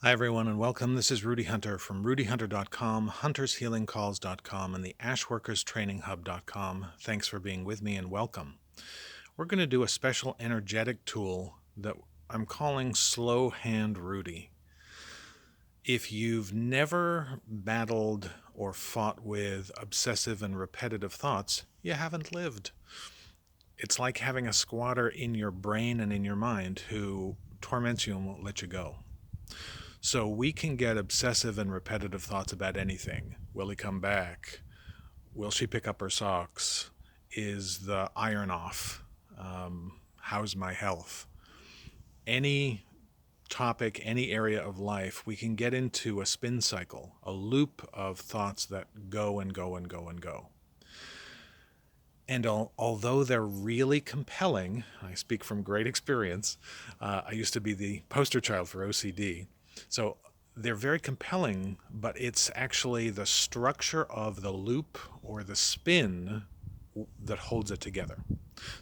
Hi, everyone, and welcome. This is Rudy Hunter from rudyhunter.com, huntershealingcalls.com, and the ashworkerstrainинghub.com. Thanks for being with me and welcome. We're going to do a special energetic tool that I'm calling Slow Hand Rudy. If you've never battled or fought with obsessive and repetitive thoughts, you haven't lived. It's like having a squatter in your brain and in your mind who torments you and won't let you go. So we can get obsessive and repetitive thoughts about anything. Will he come back? Will she pick up her socks? Is the iron off? How's my health? Any topic, any area of life, we can get into a spin cycle, a loop of thoughts that go and go and go and go. And although they're really compelling, I speak from great experience. I used to be the poster child for OCD. So they're very compelling, but it's actually the structure of the loop or the spin that holds it together.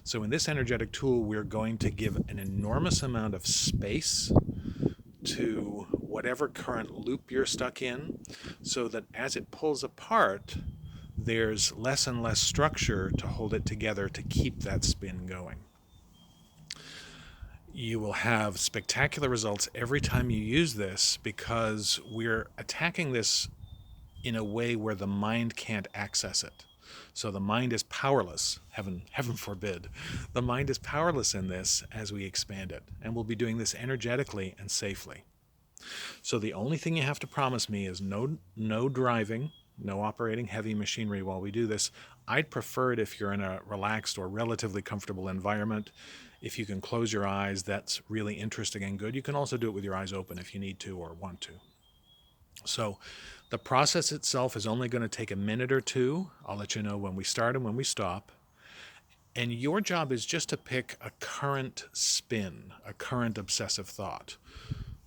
So in this energetic tool, we're going to give an enormous amount of space to whatever current loop you're stuck in, so that as it pulls apart, there's less and less structure to hold it together to keep that spin going. You will have spectacular results every time you use this because we're attacking this in a way where the mind can't access it. So the mind is powerless, heaven forbid. The mind is powerless in this as we expand it, and we'll be doing this energetically and safely. So the only thing you have to promise me is no driving, no operating heavy machinery while we do this. I'd prefer it if you're in a relaxed or relatively comfortable environment. If you can close your eyes, that's really interesting and good. You can also do it with your eyes open if you need to or want to. So the process itself is only going to take a minute or two. I'll let you know when we start and when we stop. And your job is just to pick a current spin, a current obsessive thought.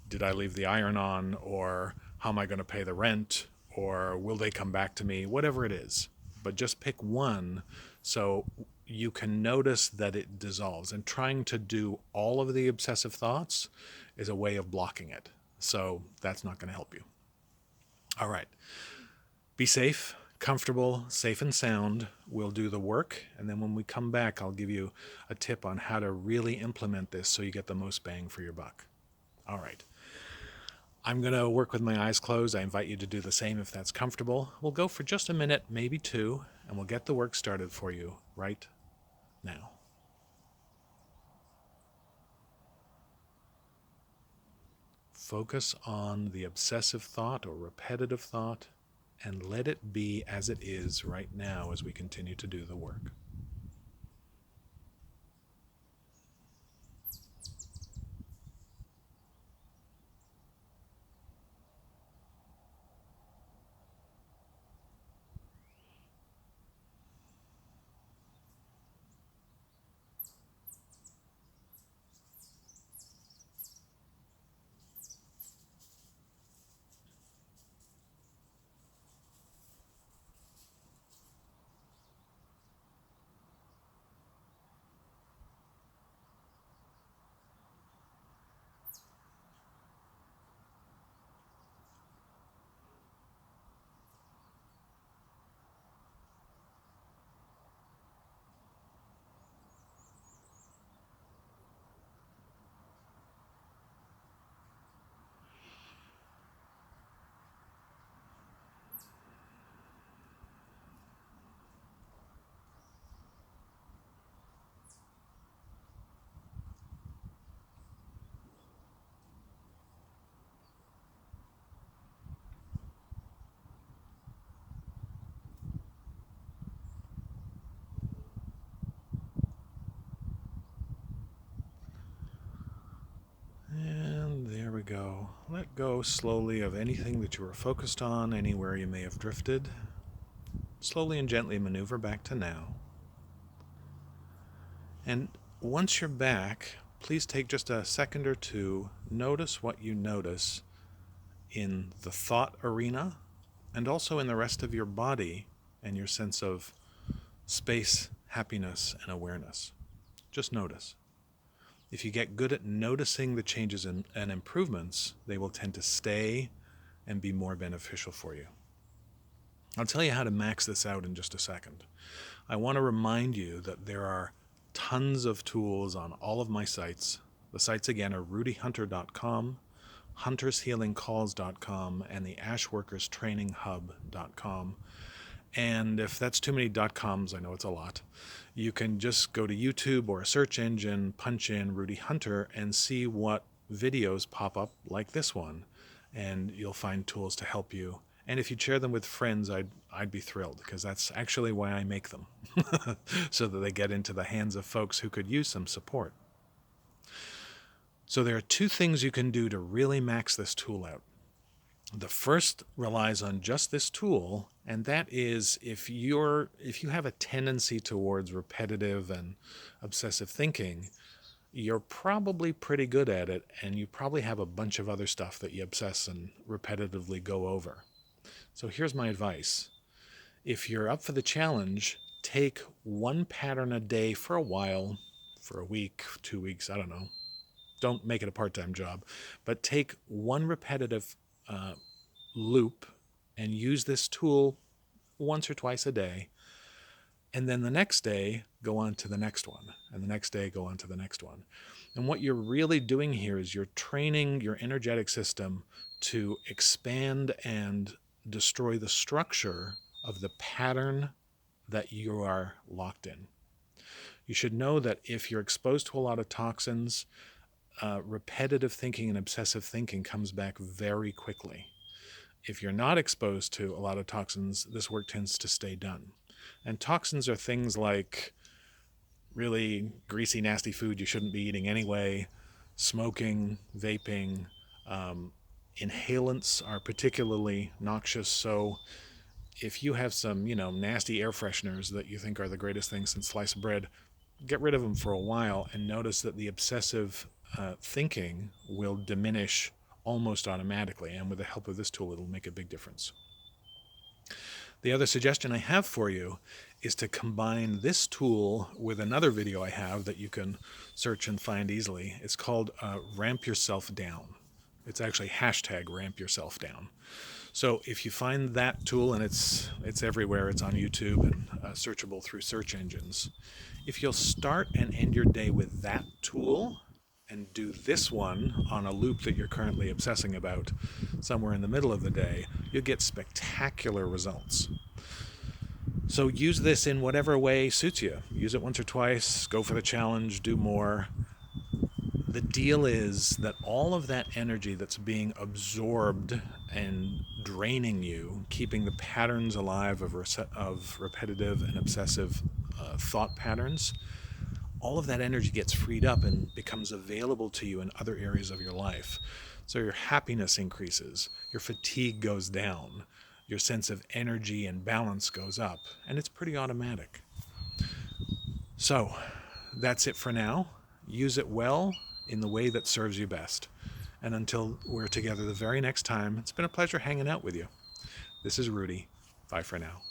Did I leave the iron on? Or how am I going to pay the rent? Or will they come back to me? Whatever it is. But just pick one so you can notice that it dissolves. And trying to do all of the obsessive thoughts is a way of blocking it. So that's not going to help you. All right. Be safe, comfortable, safe and sound. We'll do the work. And then when we come back, I'll give you a tip on how to really implement this so you get the most bang for your buck. All right. I'm going to work with my eyes closed. I invite you to do the same if that's comfortable. We'll go for just a minute, maybe two, and we'll get the work started for you right now. Focus on the obsessive thought or repetitive thought and let it be as it is right now as we continue to do the work. And there we go. Let go slowly of anything that you were focused on, anywhere you may have drifted. Slowly and gently maneuver back to now. And once you're back, please take just a second or two. Notice what you notice in the thought arena and also in the rest of your body and your sense of space, happiness, and awareness. Just notice. If you get good at noticing the changes and improvements, they will tend to stay and be more beneficial for you. I'll tell you how to max this out in just a second. I want to remind you that there are tons of tools on all of my sites. The sites again are rudyhunter.com, huntershealingcalls.com, and the ashworkerstrainинghub.com. And if that's too many .coms, I know it's a lot, you can just go to YouTube or a search engine, punch in Rudy Hunter, and see what videos pop up like this one. And you'll find tools to help you. And if you share them with friends, I'd be thrilled, because that's actually why I make them, so that they get into the hands of folks who could use some support. So there are two things you can do to really max this tool out. The first relies on just this tool, and that is if you have a tendency towards repetitive and obsessive thinking, you're probably pretty good at it, and you probably have a bunch of other stuff that you obsess and repetitively go over. So here's my advice. If you're up for the challenge, take one pattern a day for a while, for a week, 2 weeks, I don't know. Don't make it a part-time job, but take one repetitive loop and use this tool once or twice a day, and then the next day go on to the next one, and the next day go on to the next one. And what you're really doing here is you're training your energetic system to expand and destroy the structure of the pattern that you are locked in. You should know that if you're exposed to a lot of toxins, repetitive thinking and obsessive thinking comes back very quickly. If you're not exposed to a lot of toxins, this work tends to stay done. And toxins are things like really greasy, nasty food you shouldn't be eating anyway, smoking, vaping. Inhalants are particularly noxious, so if you have some, nasty air fresheners that you think are the greatest thing since sliced bread, get rid of them for a while and notice that the obsessive thinking will diminish almost automatically, and with the help of this tool, it'll make a big difference. The other suggestion I have for you is to combine this tool with another video I have that you can search and find easily. It's called Ramp Yourself Down. It's actually #RampYourselfDown. So if you find that tool, and it's everywhere, it's on YouTube and searchable through search engines. If you'll start and end your day with that tool and do this one on a loop that you're currently obsessing about somewhere in the middle of the day, you'll get spectacular results. So use this in whatever way suits you. Use it once or twice, go for the challenge, do more. The deal is that all of that energy that's being absorbed and draining you, keeping the patterns alive of repetitive and obsessive thought patterns, all of that energy gets freed up and becomes available to you in other areas of your life. So your happiness increases, your fatigue goes down, your sense of energy and balance goes up, and it's pretty automatic. So that's it for now. Use it well in the way that serves you best. And until we're together the very next time, it's been a pleasure hanging out with you. This is Rudy. Bye for now.